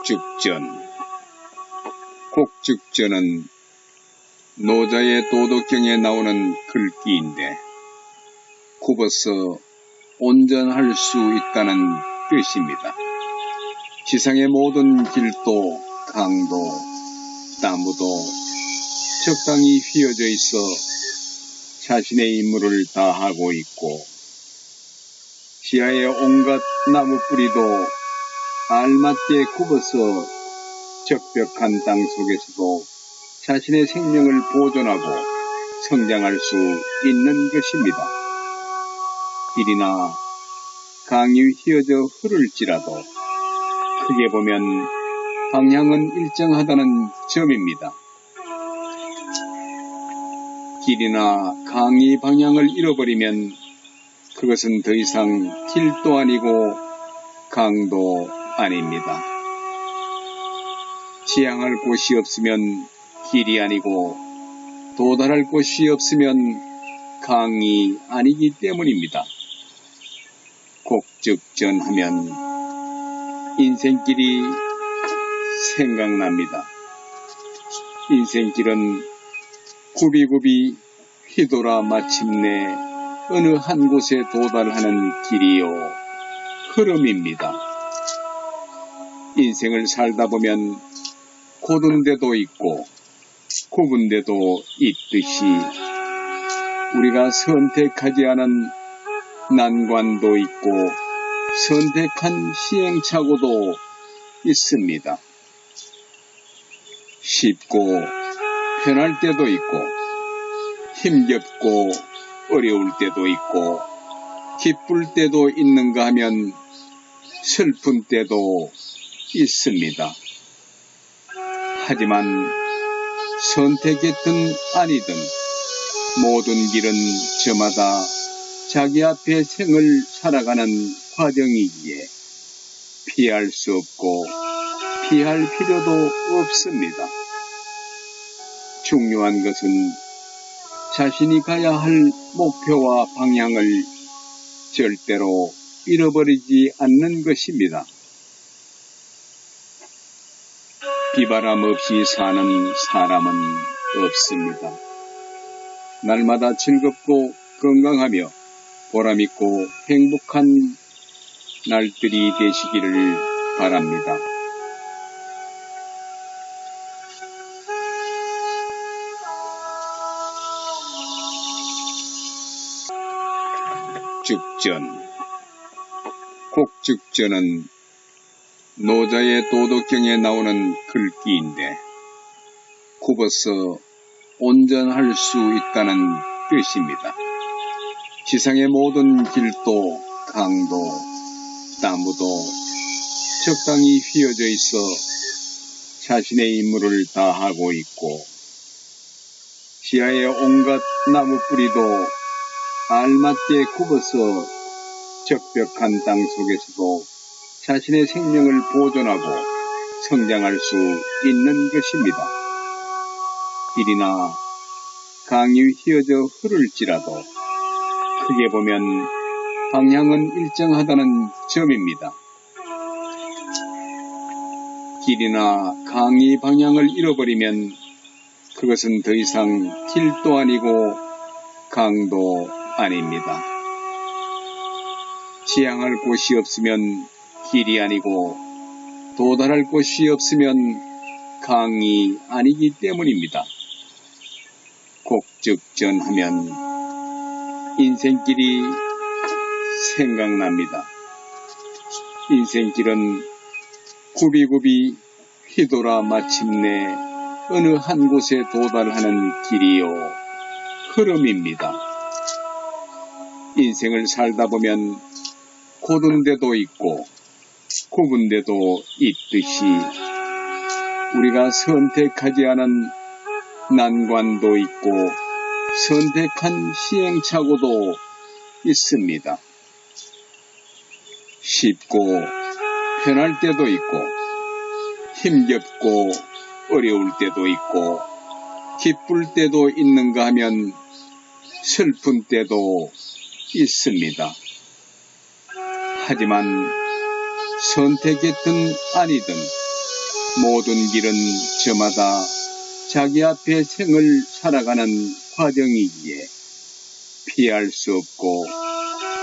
곡죽전. 곡죽전은 노자의 도덕경에 나오는 글귀인데 굽어서 온전할 수 있다는 뜻입니다. 지상의 모든 길도 강도 나무도 적당히 휘어져 있어 자신의 임무를 다하고 있고, 시야의 온갖 나무 뿌리도 알맞게 굽어서 적벽한 땅 속에서도 자신의 생명을 보존하고 성장할 수 있는 것입니다. 길이나 강이 휘어져 흐를지라도 크게 보면 방향은 일정하다는 점입니다. 길이나 강이 방향을 잃어버리면 그것은 더 이상 길도 아니고 강도 아닙니다. 지향할 곳이 없으면 길이 아니고 도달할 곳이 없으면 강이 아니기 때문입니다. 곡죽전 하면 인생길이 생각납니다. 인생길은 굽이굽이 휘돌아 마침내 어느 한 곳에 도달하는 길이요 흐름입니다. 인생을 살다 보면 곧은 데도 있고 굽은 데도 있듯이 우리가 선택하지 않은 난관도 있고 선택한 시행착오도 있습니다. 쉽고 편할 때도 있고 힘겹고 어려울 때도 있고 기쁠 때도 있는가 하면 슬픈 때도 있습니다. 하지만 선택했든 아니든 모든 길은 저마다 자기 앞에 생을 살아가는 과정이기에 피할 수 없고 피할 필요도 없습니다. 중요한 것은 자신이 가야 할 목표와 방향을 절대로 잃어버리지 않는 것입니다. 비바람 없이 사는 사람은 없습니다. 날마다 즐겁고 건강하며 보람있고 행복한 날들이 되시기를 바랍니다. 곡죽전. 곡죽전은 노자의 도덕경에 나오는 글귀인데 굽어서 온전할 수 있다는 뜻입니다. 지상의 모든 길도 강도 나무도 적당히 휘어져 있어 자신의 임무를 다하고 있고, 시야의 온갖 나무 뿌리도 알맞게 굽어서 적벽한 땅 속에서도 자신의 생명을 보존하고 성장할 수 있는 것입니다. 길이나 강이 휘어져 흐를지라도 크게 보면 방향은 일정하다는 점입니다. 길이나 강이 방향을 잃어버리면 그것은 더 이상 길도 아니고 강도 아닙니다. 지향할 곳이 없으면 길이 아니고 도달할 곳이 없으면 강이 아니기 때문입니다. 곡죽전 하면 인생길이 생각납니다. 인생길은 굽이굽이 휘돌아 마침내 어느 한 곳에 도달하는 길이요 흐름입니다. 인생을 살다 보면 곧은 데도 있고 굽은 데도 있듯이 우리가 선택하지 않은 난관도 있고 선택한 시행착오도 있습니다. 쉽고 편할 때도 있고 힘겹고 어려울 때도 있고 기쁠 때도 있는가 하면 슬픈 때도 있습니다. 하지만 선택했든 아니든 모든 길은 저마다 자기 앞에 생을 살아가는 과정이기에 피할 수 없고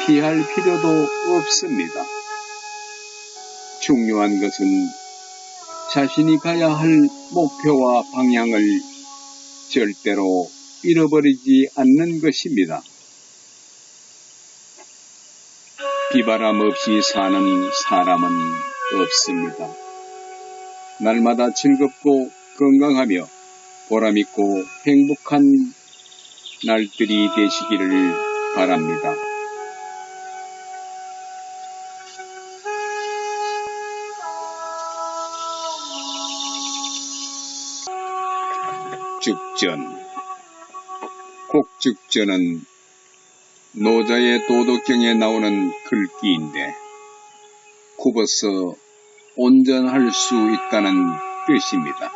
피할 필요도 없습니다. 중요한 것은 자신이 가야 할 목표와 방향을 절대로 잃어버리지 않는 것입니다. 비바람 없이 사는 사람은 없습니다. 날마다 즐겁고 건강하며 보람있고 행복한 날들이 되시기를 바랍니다. 곡죽전. 곡죽전은 노자의 도덕경에 나오는 글귀인데 굽어서 온전할 수 있다는 뜻입니다.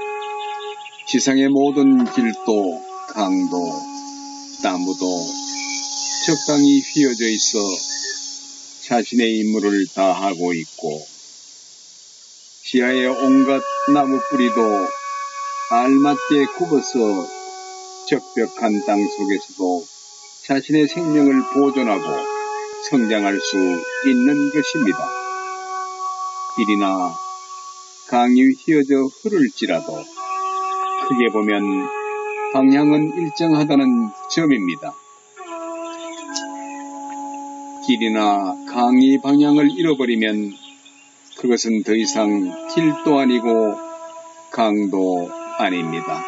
지상의 모든 길도 강도 나무도 적당히 휘어져 있어 자신의 임무를 다하고 있고 시야의 온갖 나무 뿌리도 알맞게 굽어서 적벽한 땅 속에서도 자신의 생명을 보존하고 성장할 수 있는 것입니다. 길이나 강이 휘어져 흐를지라도 크게 보면 방향은 일정하다는 점입니다. 길이나 강이 방향을 잃어버리면 그것은 더 이상 길도 아니고 강도 아닙니다.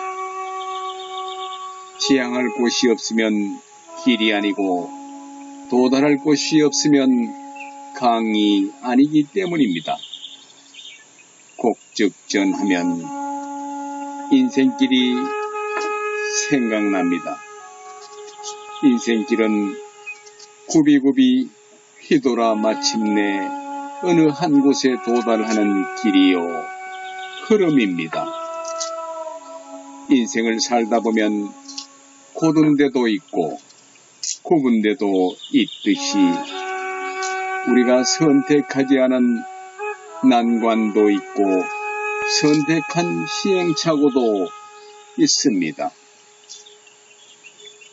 지향할 곳이 없으면 길이 아니고 도달할 곳이 없으면 강이 아니기 때문입니다. 곡죽전 하면 인생길이 생각납니다. 인생길은 굽이굽이 휘돌아 마침내 어느 한 곳에 도달하는 길이요 흐름입니다. 인생을 살다 보면 곧은 데도 있고 굽은 데도 있듯이 우리가 선택하지 않은 난관도 있고 선택한 시행착오도 있습니다.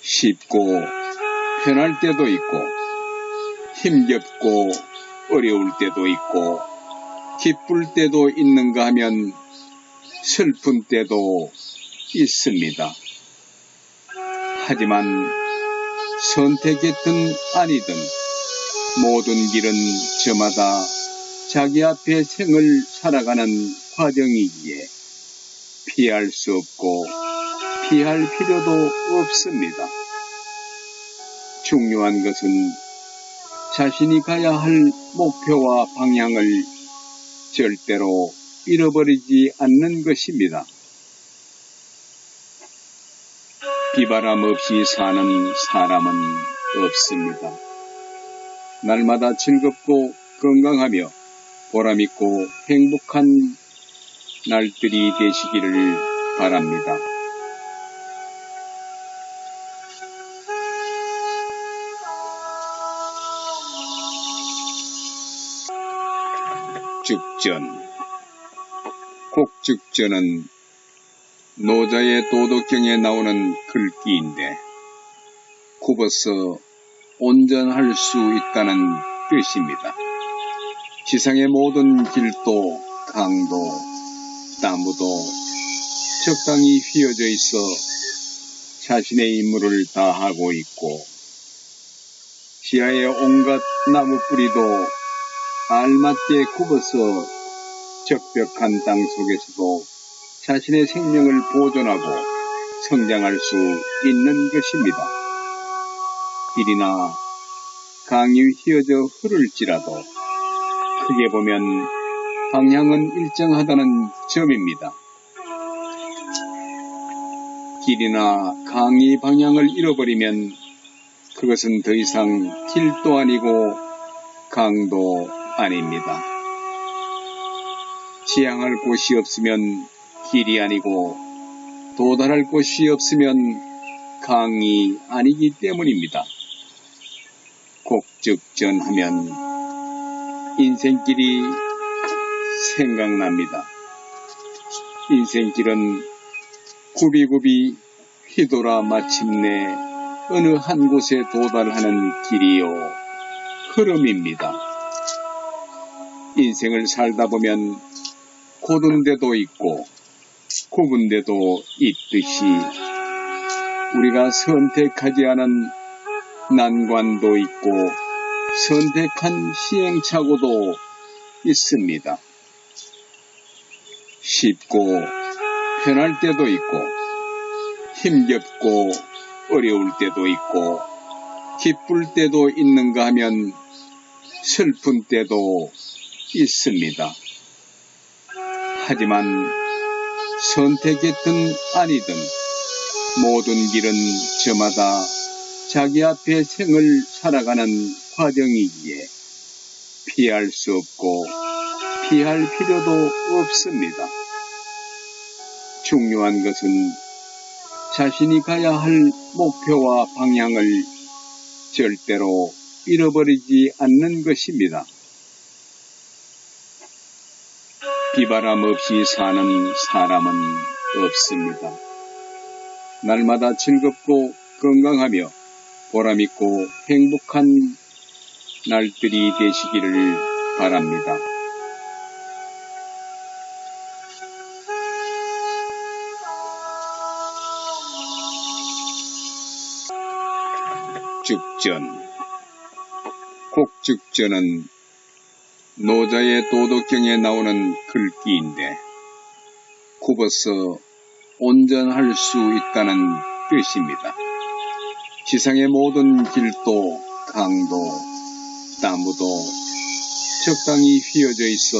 쉽고 편할 때도 있고 힘겹고 어려울 때도 있고 기쁠 때도 있는가 하면 슬픈 때도 있습니다. 하지만 선택했든 아니든 모든 길은 저마다 자기 앞에 생을 살아가는 과정이기에 피할 수 없고 피할 필요도 없습니다. 중요한 것은 자신이 가야 할 목표와 방향을 절대로 잃어버리지 않는 것입니다. 비바람 없이 사는 사람은 없습니다. 날마다 즐겁고 건강하며 보람있고 행복한 날들이 되시기를 바랍니다. 곡죽전. 곡죽전은 노자의 도덕경에 나오는 글귀인데 굽어서 온전할 수 있다는 뜻입니다. 지상의 모든 길도 강도 나무도 적당히 휘어져 있어 자신의 임무를 다하고 있고 시야의 온갖 나무 뿌리도 알맞게 굽어서 적벽한 땅 속에서도 자신의 생명을 보존하고 성장할 수 있는 것입니다. 길이나 강이 휘어져 흐를지라도 크게 보면 방향은 일정하다는 점입니다. 길이나 강이 방향을 잃어버리면 그것은 더 이상 길도 아니고 강도 아닙니다. 지향할 곳이 없으면 길이 아니고 도달할 곳이 없으면 강이 아니기 때문입니다. 곡죽전 하면 인생길이 생각납니다. 인생길은 굽이굽이 휘돌아 마침내 어느 한 곳에 도달하는 길이요 흐름입니다. 인생을 살다 보면 고든 데도 있고 굽은 데도 있듯이 우리가 선택하지 않은 난관도 있고 선택한 시행착오도 있습니다. 쉽고 편할 때도 있고 힘겹고 어려울 때도 있고 기쁠 때도 있는가 하면 슬픈 때도 있습니다. 하지만 선택했든 아니든 모든 길은 저마다 자기 앞에 생을 살아가는 과정이기에 피할 수 없고 피할 필요도 없습니다. 중요한 것은 자신이 가야 할 목표와 방향을 절대로 잃어버리지 않는 것입니다. 비바람 없이 사는 사람은 없습니다. 날마다 즐겁고 건강하며 보람있고 행복한 날들이 되시기를 바랍니다. 곡죽전. 곡죽전은 노자의 도덕경에 나오는 글귀인데 굽어서 온전할 수 있다는 뜻입니다. 지상의 모든 길도 강도 나무도 적당히 휘어져 있어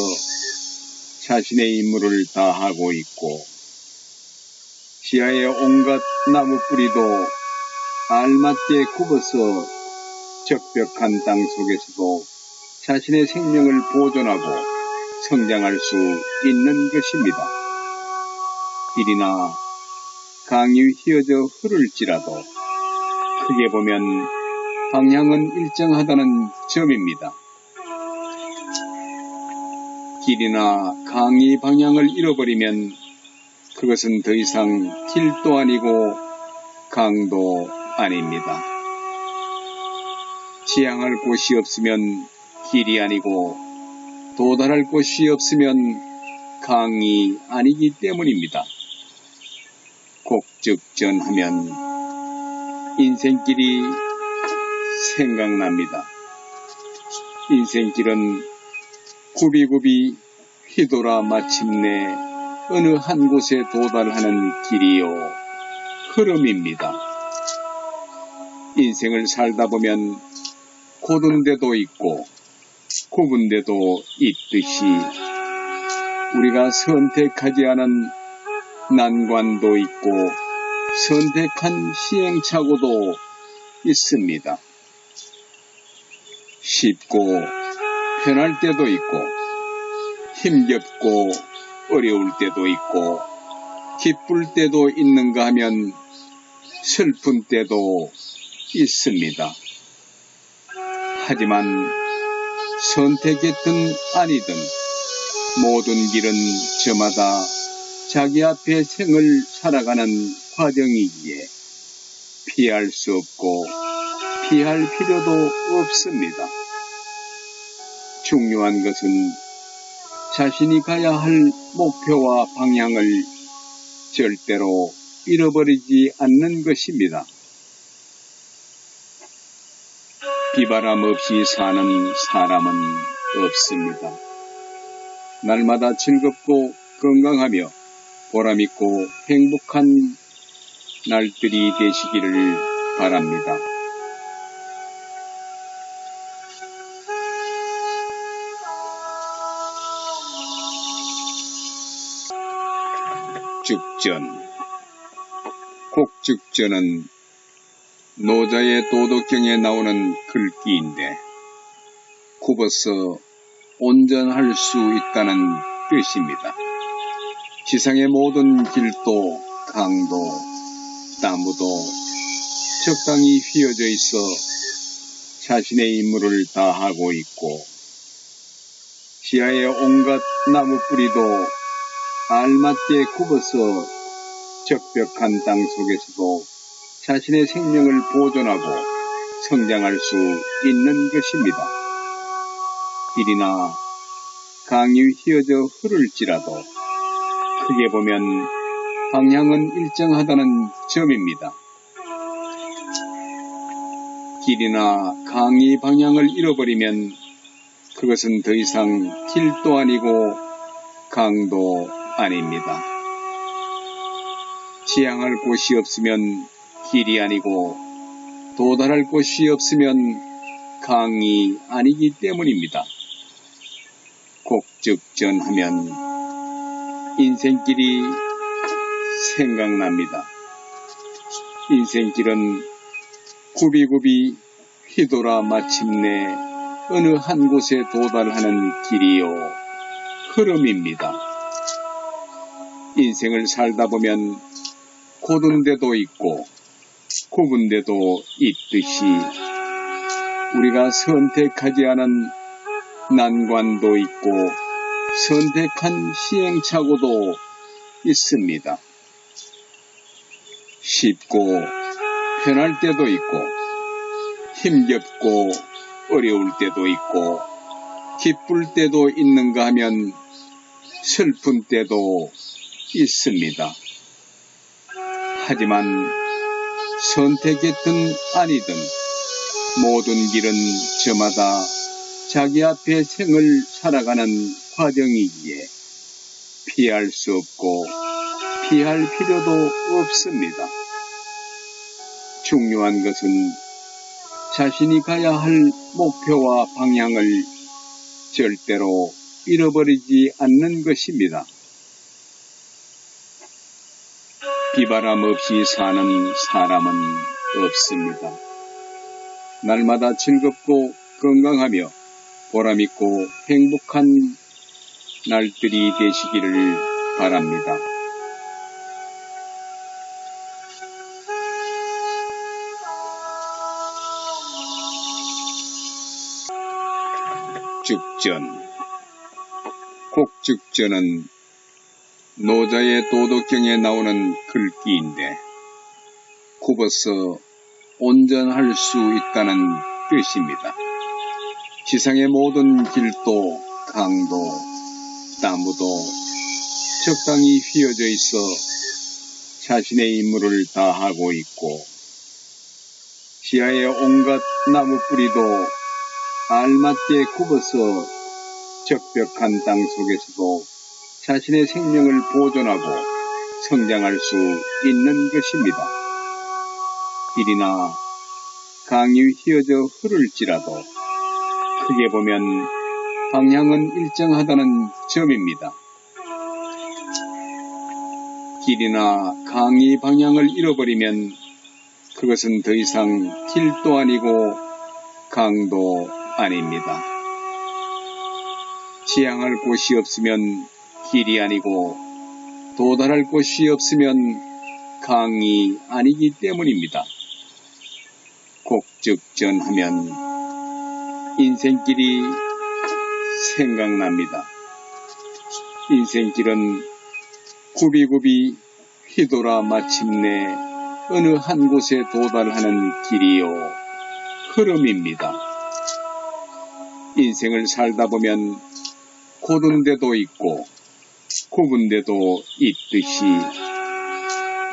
자신의 임무를 다하고 있고 시야의 온갖 나무 뿌리도 알맞게 굽어서 적벽한 땅 속에서도 자신의 생명을 보존하고 성장할 수 있는 것입니다. 길이나 강이 휘어져 흐를지라도 크게 보면 방향은 일정하다는 점입니다. 길이나 강이 방향을 잃어버리면 그것은 더 이상 길도 아니고 강도 아닙니다. 지향할 곳이 없으면 길이 아니고 도달할 곳이 없으면 강이 아니기 때문입니다. 곡죽전 하면 인생길이 생각납니다. 인생길은 굽이굽이 휘돌아 마침내 어느 한 곳에 도달하는 길이요 흐름입니다. 인생을 살다 보면 고든 데도 있고 굽은 데도 있듯이 우리가 선택하지 않은 난관도 있고 선택한 시행착오도 있습니다. 쉽고 편할 때도 있고 힘겹고 어려울 때도 있고 기쁠 때도 있는가 하면 슬픈 때도 있습니다. 하지만 선택했든 아니든 모든 길은 저마다 자기 앞에 생을 살아가는 과정이기에 피할 수 없고 피할 필요도 없습니다. 중요한 것은 자신이 가야 할 목표와 방향을 절대로 잃어버리지 않는 것입니다. 비바람 없이 사는 사람은 없습니다. 날마다 즐겁고 건강하며 보람있고 행복한 날들이 되시기를 바랍니다. 곡죽전. 곡죽전은 노자의 도덕경에 나오는 글귀인데 굽어서 온전할 수 있다는 뜻입니다. 지상의 모든 길도 강도 나무도 적당히 휘어져 있어 자신의 임무를 다하고 있고 시야의 온갖 나무 뿌리도 알맞게 굽어서 적벽한 땅 속에서도 자신의 생명을 보존하고 성장할 수 있는 것입니다. 길이나 강이 휘어져 흐를지라도 크게 보면 방향은 일정하다는 점입니다. 길이나 강이 방향을 잃어버리면 그것은 더 이상 길도 아니고 강도 아닙니다. 지향할 곳이 없으면 길이 아니고 도달할 곳이 없으면 강이 아니기 때문입니다. 곡즉전하면 인생길이 생각납니다. 인생길은 굽이굽이 휘돌아 마침내 어느 한 곳에 도달하는 길이요 흐름입니다. 인생을 살다 보면 고든 데도 있고 굽은 데도 있듯이 우리가 선택하지 않은 난관도 있고 선택한 시행착오도 있습니다. 쉽고 편할 때도 있고 힘겹고 어려울 때도 있고 기쁠 때도 있는가 하면 슬픈 때도 있습니다. 하지만 선택했든 아니든 모든 길은 저마다 자기 앞에 생을 살아가는 과정이기에 피할 수 없고 피할 필요도 없습니다. 중요한 것은 자신이 가야 할 목표와 방향을 절대로 잃어버리지 않는 것입니다. 비바람 없이 사는 사람은 없습니다. 날마다 즐겁고 건강하며 보람있고 행복한 날들이 되시기를 바랍니다. 곡즉전. 곡즉전은 노자의 도덕경에 나오는 글귀인데 굽어서 온전할 수 있다는 뜻입니다. 지상의 모든 길도 강도 나무도 적당히 휘어져 있어 자신의 임무를 다하고 있고 지하의 온갖 나무 뿌리도 알맞게 굽어서 적벽한 땅 속에서도 자신의 생명을 보존하고 성장할 수 있는 것입니다. 길이나 강이 휘어져 흐를지라도 크게 보면 방향은 일정하다는 점입니다. 길이나 강이 방향을 잃어버리면 그것은 더 이상 길도 아니고 강도 아닙니다. 지향할 곳이 없으면 길이 아니고 도달할 곳이 없으면 강이 아니기 때문입니다. 곡즉전하면 인생길이 생각납니다. 인생길은 굽이굽이 휘돌아 마침내 어느 한 곳에 도달하는 길이요 흐름입니다. 인생을 살다 보면 고든 데도 있고 굽은 데도 있듯이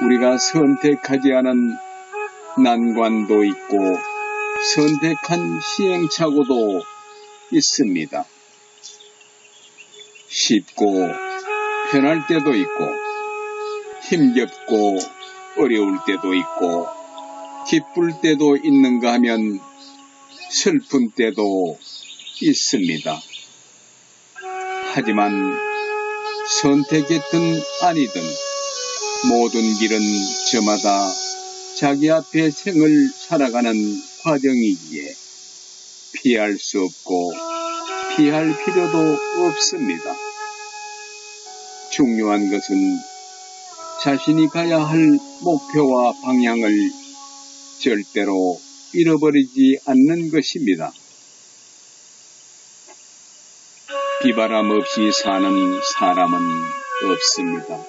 우리가 선택하지 않은 난관도 있고 선택한 시행착오도 있습니다. 쉽고 편할 때도 있고 힘겹고 어려울 때도 있고 기쁠 때도 있는가 하면 슬픈 때도 있습니다. 하지만 선택했든 아니든 모든 길은 저마다 자기 앞에 생을 살아가는 과정이기에 피할 수 없고 피할 필요도 없습니다. 중요한 것은 자신이 가야 할 목표와 방향을 절대로 잃어버리지 않는 것입니다. 비바람 없이 사는 사람은 없습니다.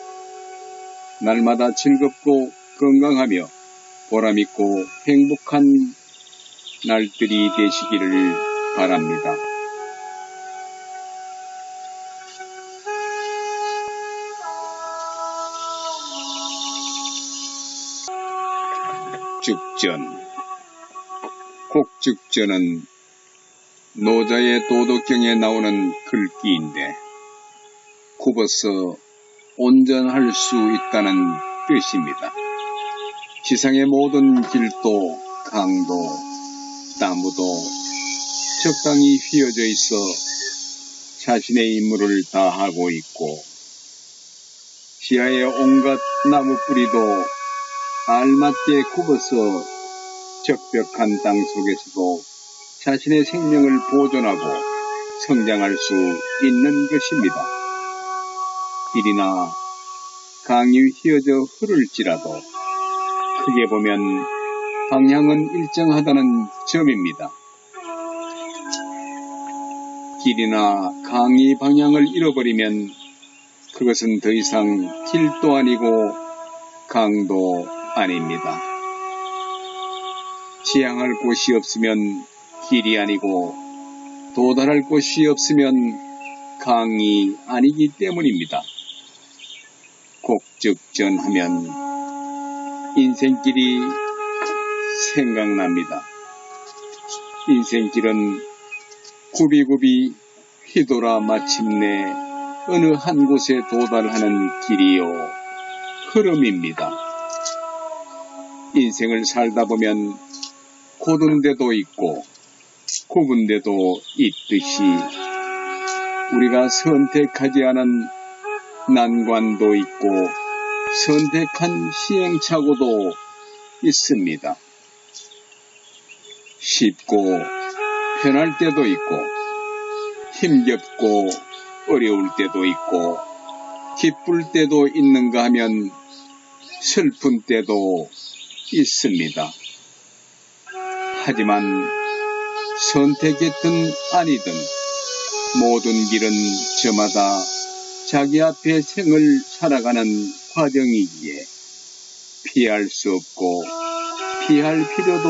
날마다 즐겁고 건강하며 보람있고 행복한 날들이 되시기를 바랍니다. 곡죽전. 곡죽전은 노자의 도덕경에 나오는 글귀인데 굽어서 온전할 수 있다는 뜻입니다. 지상의 모든 길도 강도 나무도 적당히 휘어져 있어 자신의 임무를 다하고 있고 시야의 온갖 나무 뿌리도 알맞게 굽어서 적벽한 땅 속에서도 자신의 생명을 보존하고 성장할 수 있는 것입니다. 길이나 강이 휘어져 흐를지라도 크게 보면 방향은 일정하다는 점입니다. 길이나 강이 방향을 잃어버리면 그것은 더 이상 길도 아니고 강도 아닙니다. 지향할 곳이 없으면 길이 아니고 도달할 곳이 없으면 강이 아니기 때문입니다. 곡죽전 하면 인생길이 생각납니다. 인생길은 굽이굽이 휘돌아 마침내 어느 한 곳에 도달하는 길이요 흐름입니다. 인생을 살다 보면 고든 데도 있고 굽은 데도 있듯이 우리가 선택하지 않은 난관도 있고 선택한 시행착오도 있습니다. 쉽고 편할 때도 있고 힘겹고 어려울 때도 있고 기쁠 때도 있는가 하면 슬픈 때도 있습니다. 하지만 선택했든 아니든 모든 길은 저마다 자기 앞에 생을 살아가는 과정이기에 피할 수 없고 피할 필요도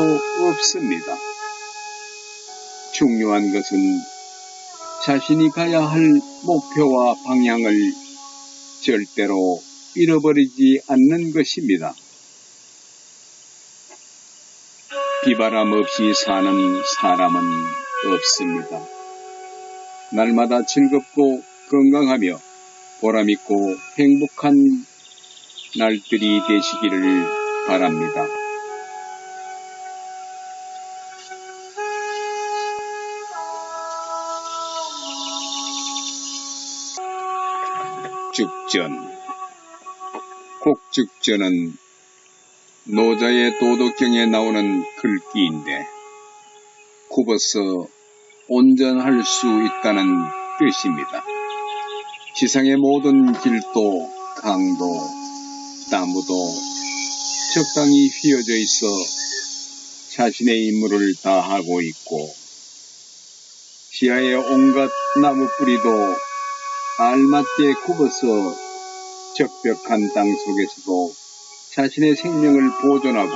없습니다. 중요한 것은 자신이 가야 할 목표와 방향을 절대로 잃어버리지 않는 것입니다. 비바람 없이 사는 사람은 없습니다. 날마다 즐겁고 건강하며 보람있고 행복한 날들이 되시기를 바랍니다. 곡죽전. 곡죽전은 노자의 도덕경에 나오는 글귀인데 굽어서 온전할 수 있다는 뜻입니다. 지상의 모든 길도 강도 나무도 적당히 휘어져 있어 자신의 임무를 다하고 있고 시야의 온갖 나무 뿌리도 알맞게 굽어서 적벽한 땅 속에서도 자신의 생명을 보존하고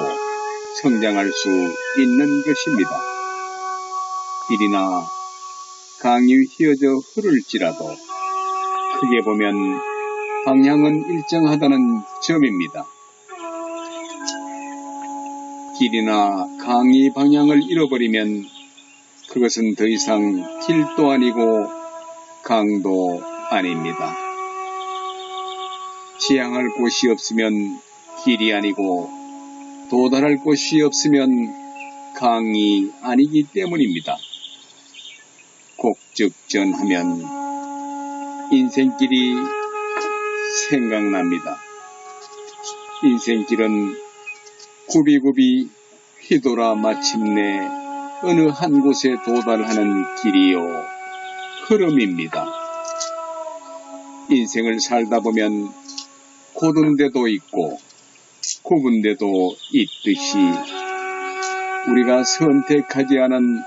성장할 수 있는 것입니다. 길이나 강이 휘어져 흐를지라도 크게 보면 방향은 일정하다는 점입니다. 길이나 강이 방향을 잃어버리면 그것은 더 이상 길도 아니고 강도 아닙니다. 지향할 곳이 없으면 길이 아니고 도달할 곳이 없으면 강이 아니기 때문입니다. 곡죽전 하면 인생길이 생각납니다. 인생길은 굽이굽이 휘돌아 마침내 어느 한 곳에 도달하는 길이요 흐름입니다. 인생을 살다 보면 고든 데도 있고 굽은 데도 있듯이 우리가 선택하지 않은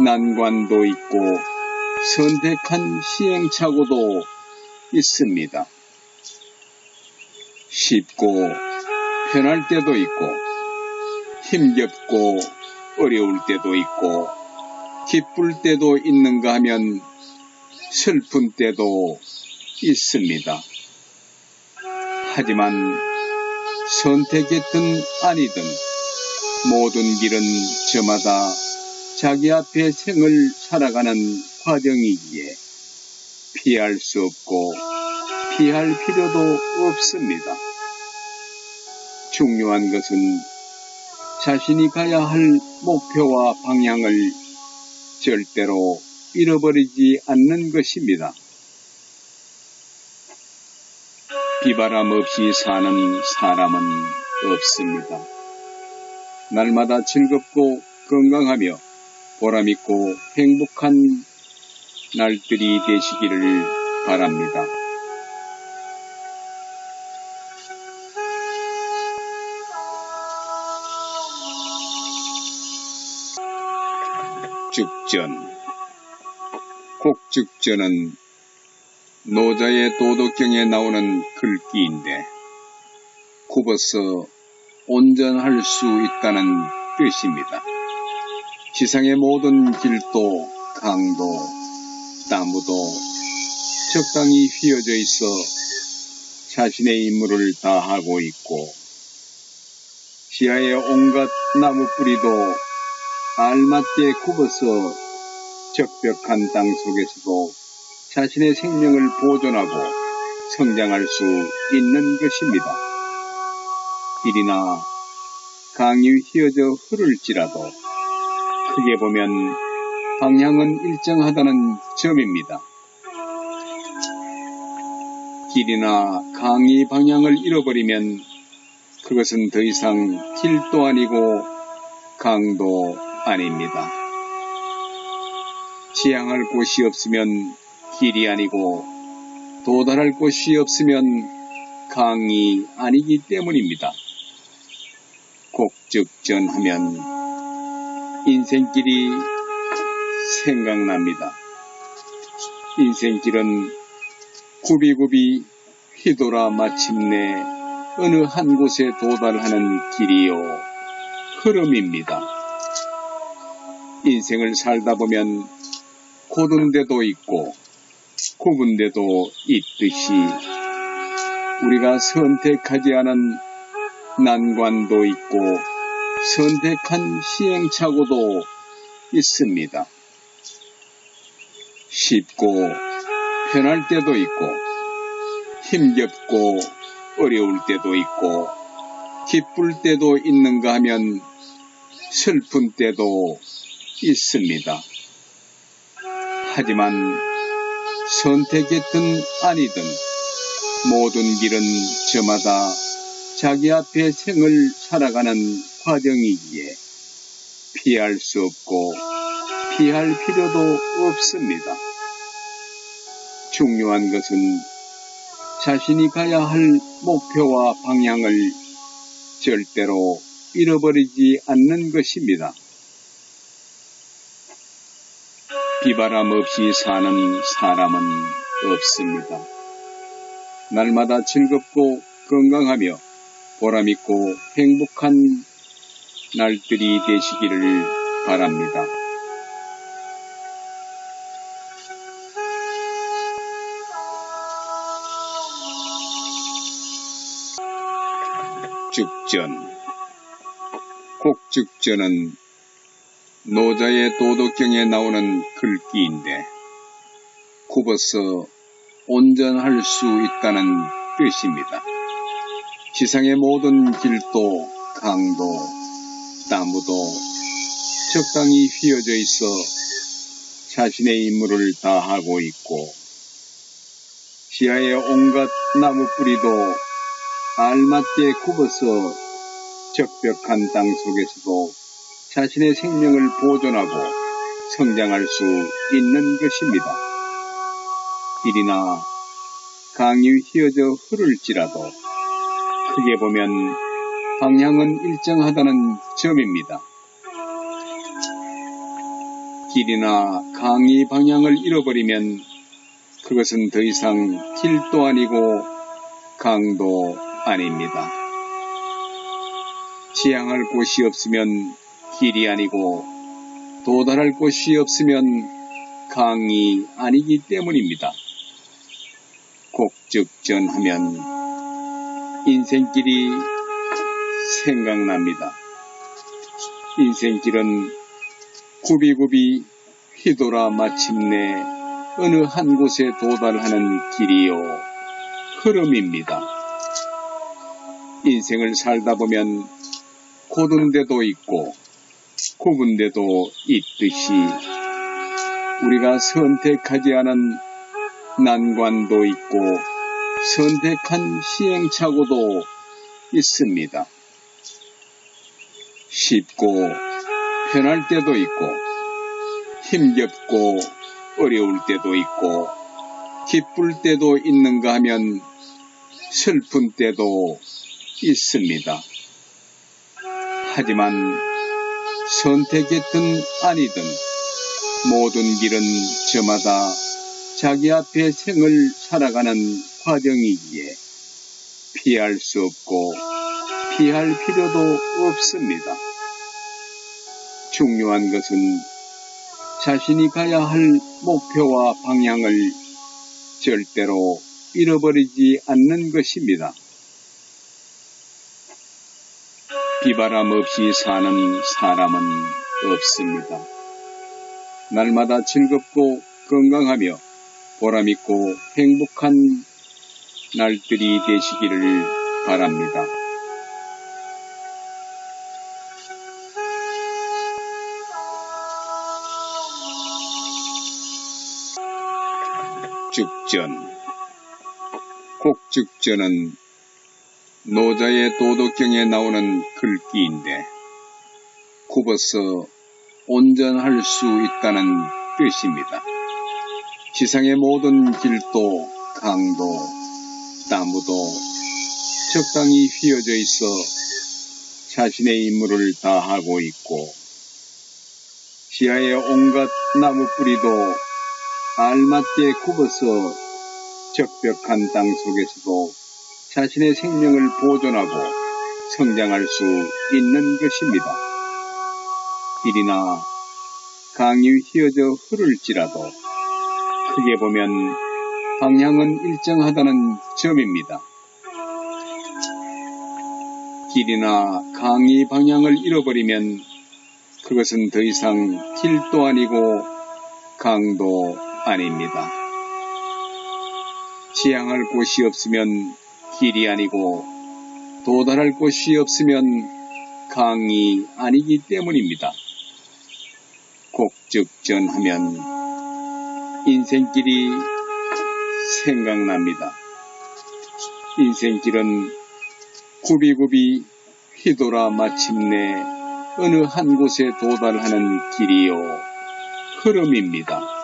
난관도 있고 선택한 시행착오도 있습니다. 쉽고 편할 때도 있고 힘겹고 어려울 때도 있고 기쁠 때도 있는가 하면 슬픈 때도 있습니다. 하지만 선택했든 아니든 모든 길은 저마다 자기 앞에 생을 살아가는 과정이기에 피할 수 없고 피할 필요도 없습니다. 중요한 것은 자신이 가야 할 목표와 방향을 절대로 잃어버리지 않는 것입니다. 비바람 없이 사는 사람은 없습니다. 날마다 즐겁고 건강하며 보람있고 행복한 날들이 되시기를 바랍니다. 곡죽전. 곡죽전은 노자의 도덕경에 나오는 글귀인데 굽어서 온전할 수 있다는 뜻입니다. 지상의 모든 길도 강도 나무도 적당히 휘어져 있어 자신의 임무를 다하고 있고 시야의 온갖 나무 뿌리도 알맞게 굽어서 적벽한 땅 속에서도 자신의 생명을 보존하고 성장할 수 있는 것입니다. 길이나 강이 휘어져 흐를지라도 크게 보면 방향은 일정하다는 점입니다. 길이나 강이 방향을 잃어버리면 그것은 더 이상 길도 아니고 강도 아닙니다. 지향할 곳이 없으면 길이 아니고 도달할 곳이 없으면 강이 아니기 때문입니다. 곡죽전 하면 인생길이 생각납니다. 인생길은 굽이굽이 휘돌아 마침내 어느 한 곳에 도달하는 길이요 흐름입니다. 인생을 살다 보면 고든 데도 있고 굽은 데도 있듯이 우리가 선택하지 않은 난관도 있고 선택한 시행착오도 있습니다. 쉽고 편할 때도 있고 힘겹고 어려울 때도 있고 기쁠 때도 있는가 하면 슬픈 때도 있습니다. 하지만 선택했든 아니든 모든 길은 저마다 자기 앞에 생을 살아가는 과정이기에 피할 수 없고 피할 필요도 없습니다. 중요한 것은 자신이 가야 할 목표와 방향을 절대로 잃어버리지 않는 것입니다. 비바람 없이 사는 사람은 없습니다. 날마다 즐겁고 건강하며 보람있고 행복한 날들이 되시기를 바랍니다. 곡죽전. 곡죽전은 노자의 도덕경에 나오는 글귀인데 굽어서 온전할 수 있다는 뜻입니다. 지상의 모든 길도 강도 나무도 적당히 휘어져 있어 자신의 임무를 다하고 있고 시야의 온갖 나무 뿌리도 알맞게 굽어서 적벽한 땅 속에서도 자신의 생명을 보존하고 성장할 수 있는 것입니다. 길이나 강이 휘어져 흐를지라도 크게 보면 방향은 일정하다는 점입니다. 길이나 강이 방향을 잃어버리면 그것은 더 이상 길도 아니고 강도 아닙니다. 지향할 곳이 없으면 길이 아니고 도달할 곳이 없으면 강이 아니기 때문입니다. 곡즉전하면 인생길이 생각납니다. 인생길은 굽이굽이 휘돌아 마침내 어느 한 곳에 도달하는 길이요 흐름입니다. 인생을 살다 보면 고든 데도 있고 굽은 데도 있듯이 우리가 선택하지 않은 난관도 있고 선택한 시행착오도 있습니다. 쉽고 편할 때도 있고 힘겹고 어려울 때도 있고 기쁠 때도 있는가 하면 슬픈 때도 있습니다. 하지만 선택했든 아니든 모든 길은 저마다 자기 앞에 생을 살아가는 과정이기에 피할 수 없고 피할 필요도 없습니다. 중요한 것은 자신이 가야 할 목표와 방향을 절대로 잃어버리지 않는 것입니다. 비바람 없이 사는 사람은 없습니다. 날마다 즐겁고 건강하며 보람있고 행복한 날들이 되시기를 바랍니다. 곡즉전. 곡즉전은 노자의 도덕경에 나오는 글귀인데 굽어서 온전할 수 있다는 뜻입니다. 지상의 모든 길도 강도 나무도 적당히 휘어져 있어 자신의 임무를 다하고 있고 지하의 온갖 나무 뿌리도 알맞게 굽어서 적벽한 땅 속에서도 자신의 생명을 보존하고 성장할 수 있는 것입니다. 길이나 강이 휘어져 흐를지라도 크게 보면 방향은 일정하다는 점입니다. 길이나 강이 방향을 잃어버리면 그것은 더 이상 길도 아니고 강도 아닙니다. 지향할 곳이 없으면 길이 아니고 도달할 곳이 없으면 강이 아니기 때문입니다. 곡즉전하면 인생길이 생각납니다. 인생길은 굽이굽이 휘돌아 마침내 어느 한 곳에 도달하는 길이요 흐름입니다.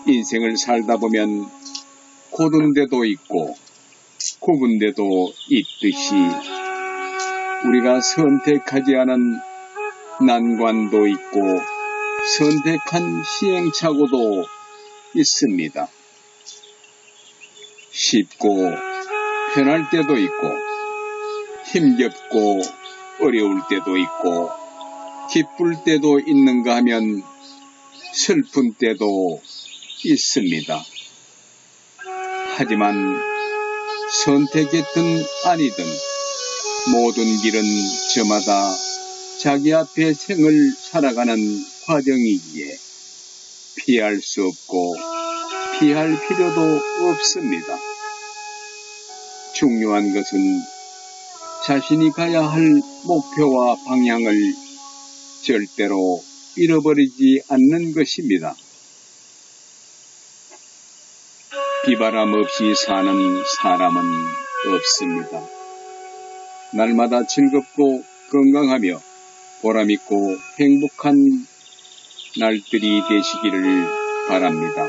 인생을 살다 보면 고든 데도 있고 굽은 데도 있듯이 우리가 선택하지 않은 난관도 있고 선택한 시행착오도 있습니다. 쉽고 편할 때도 있고 힘겹고 어려울 때도 있고 기쁠 때도 있는가 하면 슬픈 때도 있습니다. 하지만 선택했든 아니든 모든 길은 저마다 자기 앞에 생을 살아가는 과정이기에 피할 수 없고 피할 필요도 없습니다. 중요한 것은 자신이 가야 할 목표와 방향을 절대로 잃어버리지 않는 것입니다. 비바람 없이 사는 사람은 없습니다. 날마다 즐겁고 건강하며 보람있고 행복한 날들이 되시기를 바랍니다.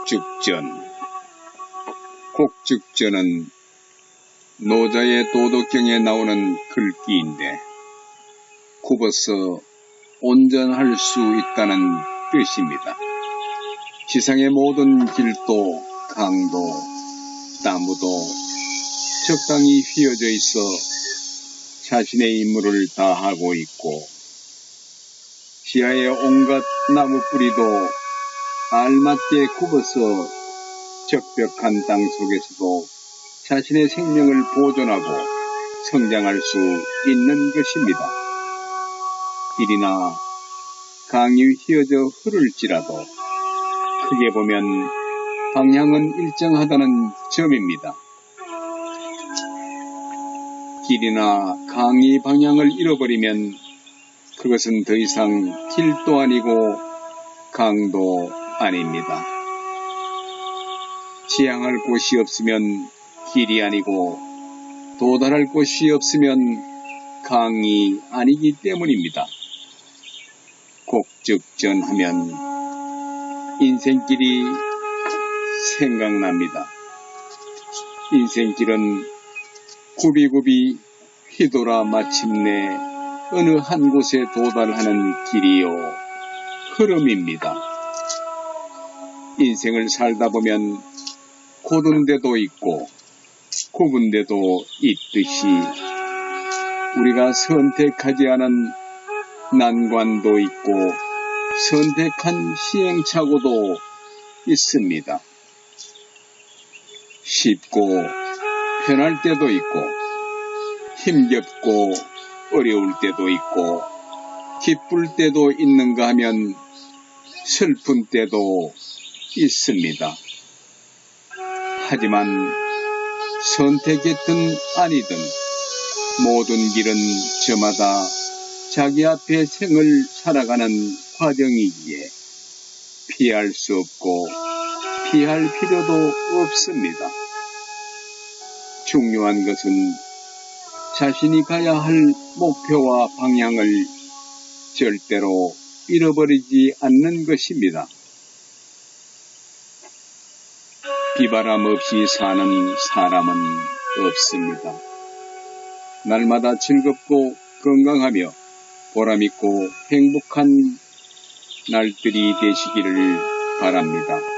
곡즉전. 곡즉전은 노자의 도덕경에 나오는 글귀인데 굽어서 온전할 수 있다는 뜻입니다. 지상의 모든 길도, 강도, 나무도 적당히 휘어져 있어 자신의 임무를 다하고 있고, 지하의 온갖 나무 뿌리도 알맞게 굽어서 적벽한 땅 속에서도 자신의 생명을 보존하고 성장할 수 있는 것입니다. 길이나 강이 휘어져 흐를지라도 크게 보면 방향은 일정하다는 점입니다. 길이나 강이 방향을 잃어버리면 그것은 더 이상 길도 아니고 강도 아닙니다. 지향할 곳이 없으면 길이 아니고 도달할 곳이 없으면 강이 아니기 때문입니다. 곡즉전하면 인생길이 생각납니다. 인생길은 굽이굽이 휘돌아 마침내 어느 한 곳에 도달하는 길이요 흐름입니다. 인생을 살다 보면 곧은 데도 있고 굽은 데도 있듯이 우리가 선택하지 않은 난관도 있고 선택한 시행착오도 있습니다. 쉽고 편할 때도 있고 힘겹고 어려울 때도 있고 기쁠 때도 있는가 하면 슬픈 때도 있습니다. 하지만 선택했든 아니든 모든 길은 저마다 자기 앞에 생을 살아가는 과정이기에 피할 수 없고 피할 필요도 없습니다. 중요한 것은 자신이 가야 할 목표와 방향을 절대로 잃어버리지 않는 것입니다. 비바람 없이 사는 사람은 없습니다. 날마다 즐겁고 건강하며 보람있고 행복한 날들이 되시기를 바랍니다.